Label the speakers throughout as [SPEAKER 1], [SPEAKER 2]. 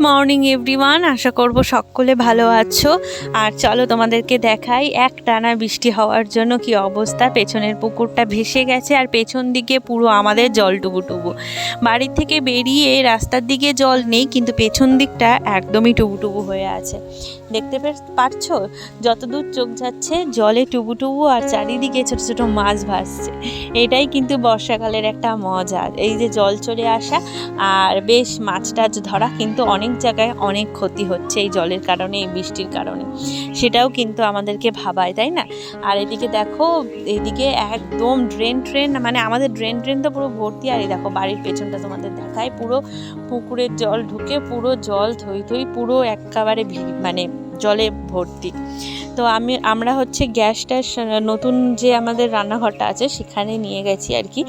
[SPEAKER 1] Morning everyone, আশা করব সকলে ভালো আছো। আর চলো তোমাদেরকে দেখাই একটানা বৃষ্টি হওয়ার জন্য কি অবস্থা। পেছনের পুকুরটা ভেসে গেছে আর পেছন দিকে পুরো আমাদের জল টুবুটুবু। বাড়ির থেকে বেরিয়ে রাস্তার দিকে জল নেই, কিন্তু পেছন দিকটা একদমই টুবুটুবু হয়ে আছে। দেখতে পারছো, যতদূর চোখ যাচ্ছে জলে টুবুটুবু আর চারিদিকে ছোট ছোট মাছ ভাসছে। এটাই কিন্তু বর্ষাকালের একটা মজা, এই যে জল চলে আসা আর বেশ মাছ টাছ ধরা। কিন্তু অনেক জায়গায় অনেক ক্ষতি হচ্ছে এই জলের কারণে, এই বৃষ্টির কারণে, সেটাও কিন্তু আমাদেরকে ভাবায়, তাই না? আর এদিকে দেখো, এদিকে একদম ড্রেন মানে আমাদের ড্রেন তো পুরো ভর্তি। আর এই দেখো বাড়ির পেছনটা তোমাদের দেখায়, পুরো পুকুরের জল ঢুকে পুরো জল থই থই, পুরো একেবারে মানে জলে ভর্তি। তো আমরা হচ্ছে গ্যাস ট্যাস নতুন যে আমাদের রান্নাঘরটা আছে সেখানে নিয়ে গেছি আর কি।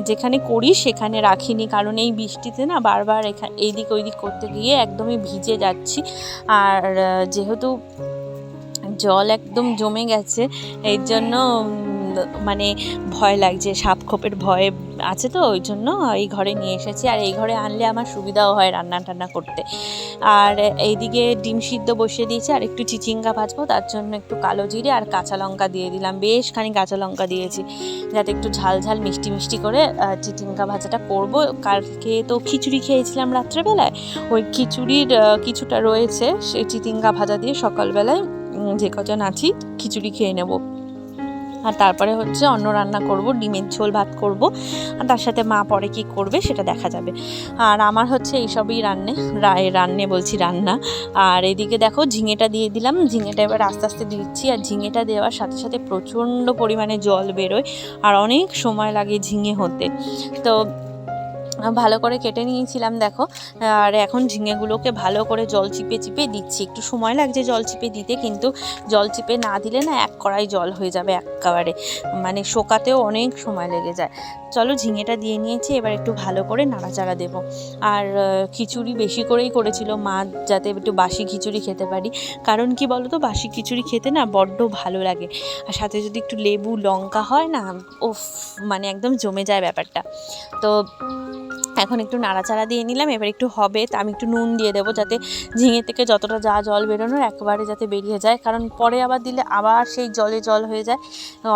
[SPEAKER 1] যেখানে করি সেখানে রাখিনি, কারণ এই বৃষ্টিতে না বারবার এইদিক ওইদিক করতে গিয়ে একদমই ভিজে যাচ্ছি। আর যেহেতু জল একদম জমে গেছে, এই জন্য মানে ভয় লাগছে, সাপ খোপের ভয় আছে, তো ওই জন্য এই ঘরে নিয়ে এসেছি। আর এই ঘরে আনলে আমার সুবিধাও হয় রান্না টান্না করতে। আর এইদিকে ডিম সিদ্ধ বসিয়ে দিয়েছি, আর একটু চিচিঙ্গা ভাজবো, তার জন্য একটু কালো জিরে আর কাঁচা লঙ্কা দিয়ে দিলাম, বেশ খানি কাঁচা লঙ্কা দিয়েছি, যাতে একটু ঝাল ঝাল মিষ্টি মিষ্টি করে চিচিঙ্গা ভাজাটা করব। কালকে তো খিচুড়ি খেয়েছিলাম রাত্রেবেলায়, ওই খিচুড়ির কিছুটা রয়েছে, সেই চিচিঙ্গা ভাজা দিয়ে সকালবেলায় যে কজন আছি খিচুড়ি খেয়ে নেব। আর তারপরে হচ্ছে অন্য রান্না করব, ডিমের ঝোল ভাত করব, আর তার সাথে মা পরে কি করবে সেটা দেখা যাবে। আর আমার হচ্ছে এইসবই রান্না। আর এদিকে দেখো ঝিঙেটা দিয়ে দিলাম, ঝিঙেটা এবার আস্তে আস্তে দিচ্ছি। আর ঝিঙেটা দেওয়ার সাথে সাথে প্রচণ্ড পরিমাণে জল বেরোয়, আর অনেক সময় লাগে ঝিঙে হতে। তো ভালো করে কেটে নিয়েছিলাম দেখো। আর এখন ঝিঙেগুলোকে ভালো করে জল চিপে চিপে দিচ্ছি। একটু সময় লাগছে জল চিপে দিতে, কিন্তু জল চিপে না দিলে না এক কড়াই জল হয়ে যাবে একেবারে, মানে শোকাতেও অনেক সময় লেগে যায়। চলো ঝিঙেটা দিয়ে নিয়েছি, এবার একটু ভালো করে নাড়াচাড়া দেবো। আর খিচুড়ি বেশি করেই করেছিল মা, যাতে একটু বাসি খিচুড়ি খেতে পারি। কারণ কি বলো তো, বাসি খিচুড়ি খেতে না বড্ড ভালো লাগে, আর সাথে যদি একটু লেবু লঙ্কা হয় না, ওফ, মানে একদম জমে যায় ব্যাপারটা। তো এখন একটু নাড়াচাড়া দিয়ে নিলাম, এবার একটু হবে, তা আমি একটু নুন দিয়ে দেবো, যাতে ঝিঙে থেকে যতটা যা জল বেরোনোর একেবারে যাতে বেরিয়ে যায়, কারণ পরে আবার দিলে আবার সেই জল হয়ে যায়,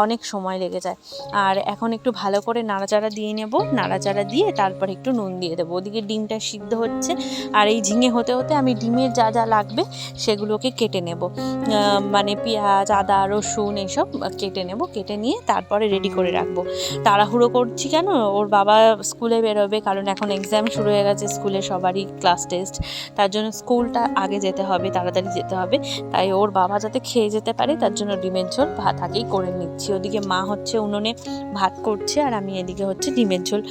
[SPEAKER 1] অনেক সময় লেগে যায়। আর এখন একটু ভালো করে নাড়াচাড়া দিয়ে নেব, নাড়াচাড়া দিয়ে তারপর একটু নুন দিয়ে দেবো। ওদিকে ডিমটা সিদ্ধ হচ্ছে, আর এই ঝিঙে হতে হতে আমি ডিমের যা যা লাগবে সেগুলোকে কেটে নেব, মানে পেঁয়াজ আদা রসুন এইসব কেটে নেব, কেটে নিয়ে তারপরে রেডি করে রাখবো। তাড়াহুড়ো করছি কেন, ওর বাবা স্কুলে বেরোবে, কারণ এখন এক্সাম শুরু হয়ে গেছে স্কুলে, সবারই ক্লাস টেস্ট, তার জন্য স্কুলটা আগে যেতে হবে, তাড়াতাড়ি যেতে হবে। তাই ওর বাবা যাতে খেয়ে যেতে পারে তার জন্য ডিমের ঝোল ভাত আগেই করে নিচ্ছি। ওদিকে মা হচ্ছে উনুনে ভাত করছে, আর আমি এদিকে হচ্ছে ডিমের ঝোল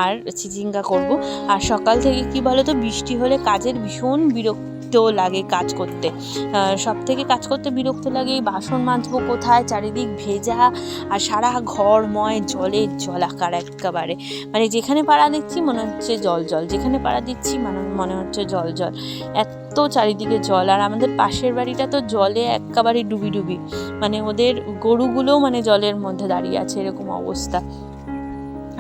[SPEAKER 1] আর চিচিঙ্গা করব। আর সকাল থেকে কি বলো তো, বৃষ্টি হলে কাজের ভীষণ বিরক্ত লাগে কাজ করতে, সব থেকে কাজ করতে বিরক্ত লাগে এই বাসন মাজবো কোথায়, চারিদিক ভেজা, আর সারা ঘরময় জলের জলাকার একেবারে, মানে যেখানে পাড়া দিচ্ছি মনে হচ্ছে জল, যেখানে পাড়া দিচ্ছি মনে হচ্ছে জল, এত চারিদিকে জল। আর আমাদের পাশের বাড়িটা তো জলে একেবারে ডুবি, মানে ওদের গরুগুলোও মানে জলের মধ্যে দাঁড়িয়ে আছে, এরকম অবস্থা,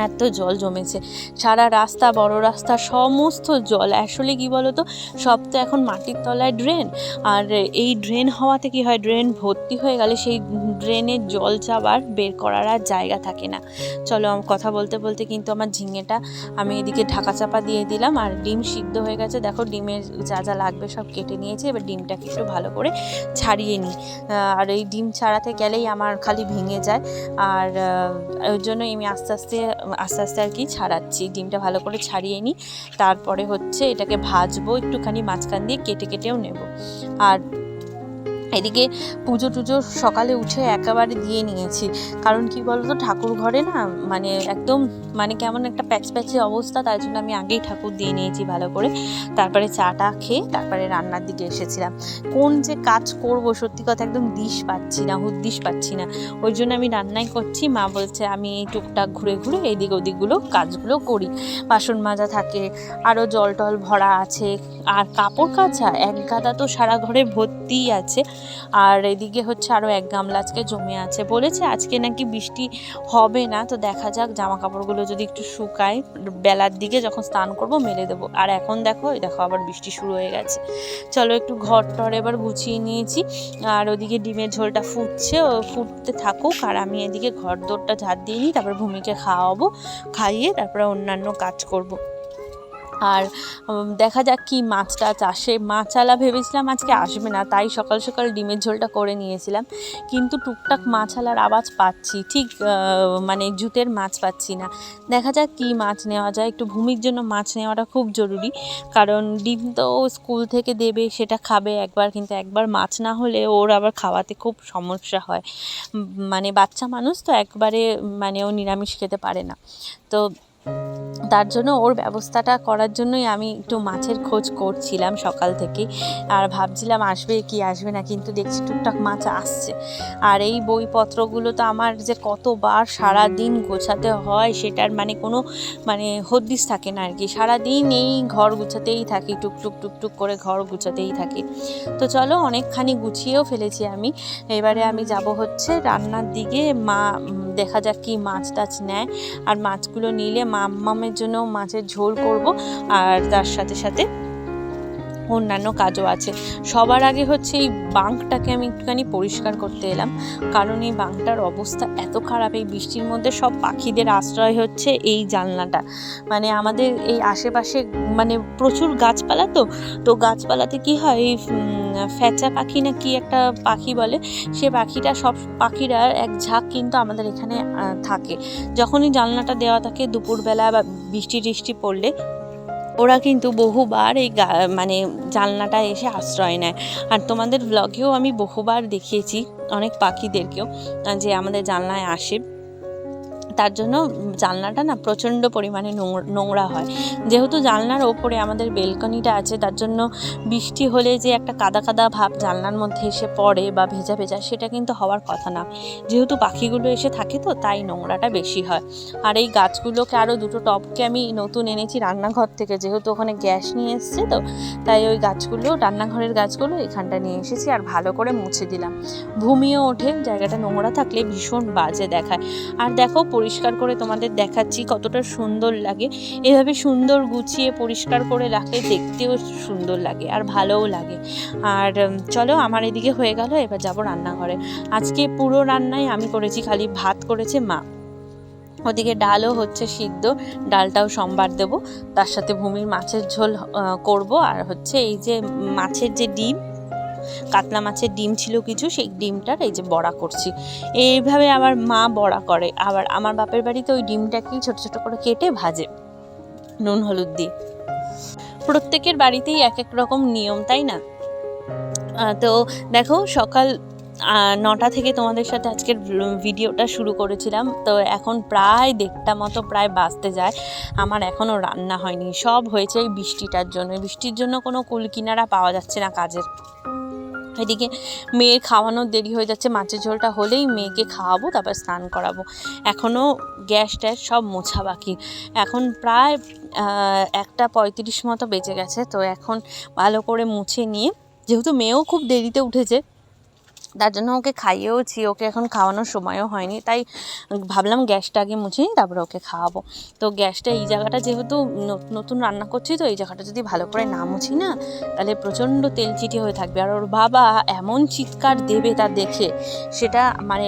[SPEAKER 1] এত জল জমেছে। সারা রাস্তা, বড় রাস্তা সমস্ত জল। আসলে কি বলো তো, সব তো এখন মাটির তলায় ড্রেন, আর এই ড্রেন হওয়াতে কি হয়, ড্রেন ভর্তি হয়ে গেলে সেই ড্রেনের জল চাবার বের করার আর জায়গা থাকে না। চলো, কথা বলতে বলতে কিন্তু আমার ঝিঙেটা আমি এদিকে ঢাকা চাপা দিয়ে দিলাম, আর ডিম সিদ্ধ হয়ে গেছে দেখো, ডিমের যা যা লাগবে সব কেটে নিয়েছি। এবার ডিমটাকে একটু ভালো করে ছাড়িয়ে নিই, আর এই ডিম ছাড়াতে গেলেই আমার খালি ভেঙে যায়, আর ওই জন্যই আমি আস্তে আস্তে আর কি ছাড়াচ্ছি। ডিমটা ভালো করে ছাড়িয়ে নিই, তারপরে হচ্ছে এটাকে ভাজবো, একটুখানি মাঝখান দিয়ে কেটেও নেব। আর এদিকে পুজো টুজো সকালে উঠে একেবারে দিয়ে নিয়েছি, কারণ কি বলতো, ঠাকুর ঘরে না মানে একদম মানে কেমন একটা প্যাচপ্যাচে অবস্থা, তার জন্য আমি আগেই ঠাকুর দিয়ে নিয়েছি ভালো করে। তারপরে চাটা খেয়ে তারপরে রান্নার দিকে এসেছিলাম। কোন যে কাজ করব সত্যি কথা একদম হুদ্দিশ পাচ্ছি না, ওই জন্য আমি রান্নাই করছি। মা বলছে আমি টুকটাক ঘুরে ঘুরে এদিক ওদিকগুলো কাজগুলো করি, বাসন মাজা থাকে, আরও জল টল ভরা আছে, আর কাপড় কাচা এক গাদা তো সারা ঘরে ভর্তিই আছে। আর এদিকে হচ্ছে আরও 1 গামলা আজকে জমে আছে। বলেছে আজকে নাকি বৃষ্টি হবে না, তো দেখা যাক, জামা কাপড়গুলো যদি একটু শুকায় বেলার দিকে যখন স্নান করব মেলে দেবো। আর এখন দেখো আবার বৃষ্টি শুরু হয়ে গেছে। চলো একটু ঘর টর এবার গুছিয়ে নিয়েছি, আর ওদিকে ডিমের ঝোলটা ফুটছে, ও ফুটতে থাকুক, আর আমি এদিকে ঘর দোরটা ঝাড় দিয়ে নিই, তারপর ভূমিকে খাওয়াবো, খাইয়ে তারপরে অন্যান্য কাজ করব। আর দেখা যাক কি মাছ টাছ আসে। মাছালা ভেবেছিলাম আজকে আসবে না, তাই সকাল সকাল ডিমের ঝোলটা করে নিয়েছিলাম, কিন্তু টুকটাক মাছালার আওয়াজ পাচ্ছি, ঠিক মানে জুতের মাছ পাচ্ছি না। দেখা যাক কি মাছ নেওয়া যায়। একটু ভূমির জন্য মাছ নেওয়াটা খুব জরুরি, কারণ ডিম তো স্কুল থেকে দেবে, সেটা খাবে একবার, কিন্তু একবার মাছ না হলে ওর আবার খাওয়াতে খুব সমস্যা হয়। মানে বাচ্চা মানুষ তো একবারে মানে ও নিরামিষ খেতে পারে না, তো তার জন্য ওর ব্যবস্থাটা করার জন্যই আমি একটু মাছের খোঁজ করছিলাম সকাল থেকেই, আর ভাবছিলাম আসবে কি আসবে না, কিন্তু দেখছি টুকটাক মাছ আসছে। আর এই বইপত্রগুলো তো আমার যে কতবার সারাদিন গোছাতে হয় সেটার মানে কোনো মানে হদিস থাকে না আর কি। সারাদিন এই ঘর গুছাতেই থাকি, টুকটুক টুকটুক করে ঘর গুছাতেই থাকি। তো চলো অনেকখানি গুছিয়েও ফেলেছি আমি। এবারে আমি যাব হচ্ছে রান্নার দিকে। মা দেখা যাক কি মাছ টাছ নেয়, আর মাছগুলো নিলে মাম্মামের জন্য মাছের ঝোল করব, আর তার সাথে সাথে অন্যান্য কাজও আছে। সবার আগে হচ্ছে এই বাঁকটাকে আমি একটুখানি পরিষ্কার করতে এলাম, কারণ এই বাঁকটার অবস্থা এত খারাপ। এই বৃষ্টির মধ্যে সব পাখিদের আশ্রয় হচ্ছে এই জানলাটা। মানে আমাদের এই আশেপাশে মানে প্রচুর গাছপালা, তো গাছপালাতে কি হয়, এই ফ্যাচা পাখি না কি একটা পাখি বলে, সে পাখিটা, সব পাখিরা এক ঝাঁক কিন্তু আমাদের এখানে থাকে। যখনই জানলাটা দেওয়া থাকে দুপুরবেলা বা বৃষ্টি টিষ্টি পড়লে, ওরা কিন্তু বহুবার এই মানে জানলাটা এসে আশ্রয় নেয়। আর তোমাদের ব্লগেও আমি বহুবার দেখিয়েছি অনেক পাখিদেরকেও যে আমাদের জানলায় আসে। তার জন্য জানলাটা না প্রচণ্ড পরিমাণে নোংরা হয়। যেহেতু জানলার ওপরে আমাদের বেলকনিটা আছে, তার জন্য বৃষ্টি হলে যে একটা কাদা কাদা ভাব জানলার মধ্যে এসে পড়ে বা ভেজা ভেজা, সেটা কিন্তু হওয়ার কথা না। যেহেতু পাখিগুলো এসে থাকে তো তাই নোংরাটা বেশি হয়। আর এই গাছগুলোকে, আরও 2টো টবকে আমি নতুন এনেছি রান্নাঘর থেকে, যেহেতু ওখানে গ্যাস নিয়ে এসছে, তো তাই ওই গাছগুলো, রান্নাঘরের গাছগুলো এখানটা নিয়ে এসেছি, আর ভালো করে মুছে দিলাম। ভূমিও ওঠে, জায়গাটা নোংরা থাকলে ভীষণ বাজে দেখায়। আর দেখো পরিষ্কার করে তোমাদের দেখাচ্ছি কতটা সুন্দর লাগে। এভাবে সুন্দর গুছিয়ে পরিষ্কার করে রাখলে দেখতেও সুন্দর লাগে আর ভালোও লাগে। আর চলো আমার এদিকে হয়ে গেল, এবার যাব রান্নাঘরে। আজকে পুরো রান্নায় আমি করেছি, খালি ভাত করেছে মা। ওদিকে ডালও হচ্ছে সিদ্ধ, ডালটাও সোমবার দেবো। তার সাথে ভূমির মাছের ঝোল করব, আর হচ্ছে এই যে মাছের যে ডিম, কাতলা মাছের ডিম ছিল কিছু, সেই ডিমটার এই যে বড়া করছি। এইভাবে আমার মা বড়া করে। আবার আমার বাপের বাড়িতে ওই ডিমটাকেই ছোট ছোট করে কেটে ভাজে নুন হলুদ দিয়ে। প্রত্যেকের বাড়িতেই এক এক রকম নিয়ম, তাই না? তো দেখো সকাল 9টা থেকে তোমাদের সাথে আজকের ভিডিওটা শুরু করেছিলাম, তো এখন প্রায় 1:30 মতো প্রায় বাজতে যায়। আমার এখনও রান্না হয়নি, সব হয়েছে এই বৃষ্টিটার জন্য। বৃষ্টির জন্য কোনো কুল কিনারা পাওয়া যাচ্ছে না কাজের। এদিকে মেয়ের খাওয়ানোর দেরি হয়ে যাচ্ছে, মাছের ঝোলটা হলেই মেয়েকে খাওয়াবো, তারপর স্নান করাবো। এখনও গ্যাস ট্যাস সব মোছা বাকি। এখন প্রায় 1:35 মতো বেজে গেছে, তো এখন ভালো করে মুছে নিয়ে, যেহেতু মেয়েও খুব দেরিতে উঠেছে, তার জন্য ওকে খাইয়েওছি, ওকে এখন খাওয়ানোর সময়ও হয়নি, তাই ভাবলাম গ্যাসটা আগে মুছে নিই, তারপরে ওকে খাওয়াবো। তো গ্যাসটা, এই জায়গাটা যেহেতু নতুন রান্না করছি, তো এই জায়গাটা যদি ভালো করে না মুছি না, তাহলে প্রচণ্ড তেলচিটি হয়ে থাকবে। আর ওর বাবা এমন চিৎকার দেবে তা দেখে, সেটা মানে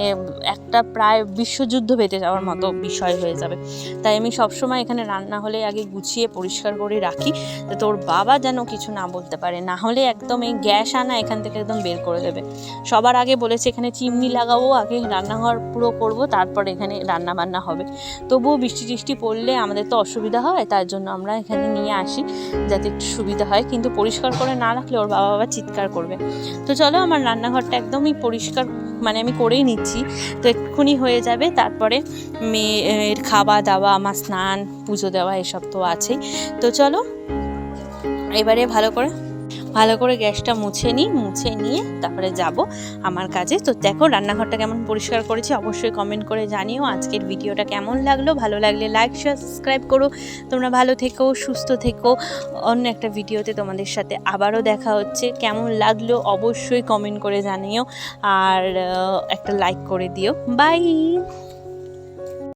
[SPEAKER 1] একটা প্রায় বিশ্বযুদ্ধ বেঁধে যাওয়ার মতো বিষয় হয়ে যাবে। তাই আমি সবসময় এখানে রান্না হলে আগে গুছিয়ে পরিষ্কার করে রাখি, যাতে ওর বাবা যেন কিছু না বলতে পারে, না হলে একদম এই গ্যাস আনা এখান থেকে একদম বের করে দেবে। সবার আগে বলেছে এখানে চিমনি লাগাবো, আগে রান্নাঘর পুরো করব, তারপর এখানে রান্না বান্না হবে। তবুও বৃষ্টি টিষ্টি পড়লে আমাদের তো অসুবিধা হয়, তার জন্য আমরা এখানে নিয়ে আসি যাতে একটু সুবিধা হয়, কিন্তু পরিষ্কার করে না রাখলে ওর বাবা চিৎকার করবে। তো চলো আমার রান্নাঘরটা একদমই পরিষ্কার মানে আমি করেই নিচ্ছি, তো এক্ষুনি হয়ে যাবে। তারপরে মেয়ের খাওয়া দাওয়া, আমার স্নান, পুজো দেওয়া, এসব তো আছেই। তো চলো এবারে ভালো করে ভালো করে গ্যাসটা মুছে নিই, মুছে নিয়ে তারপরে যাব আমার কাজে। তো দেখো রান্নাঘরটা কেমন পরিষ্কার করেছি, অবশ্যই কমেন্ট করে জানিও আজকের ভিডিওটা কেমন লাগলো। ভালো লাগলে লাইক শেয়ার সাবস্ক্রাইব করো। তোমরা ভালো থেকো, সুস্থ থেকো। অন্য একটা ভিডিওতে তোমাদের সাথে আবারও দেখা হচ্ছে। কেমন লাগলো অবশ্যই কমেন্ট করে জানিও, আর একটা লাইক করে দিও। বাই।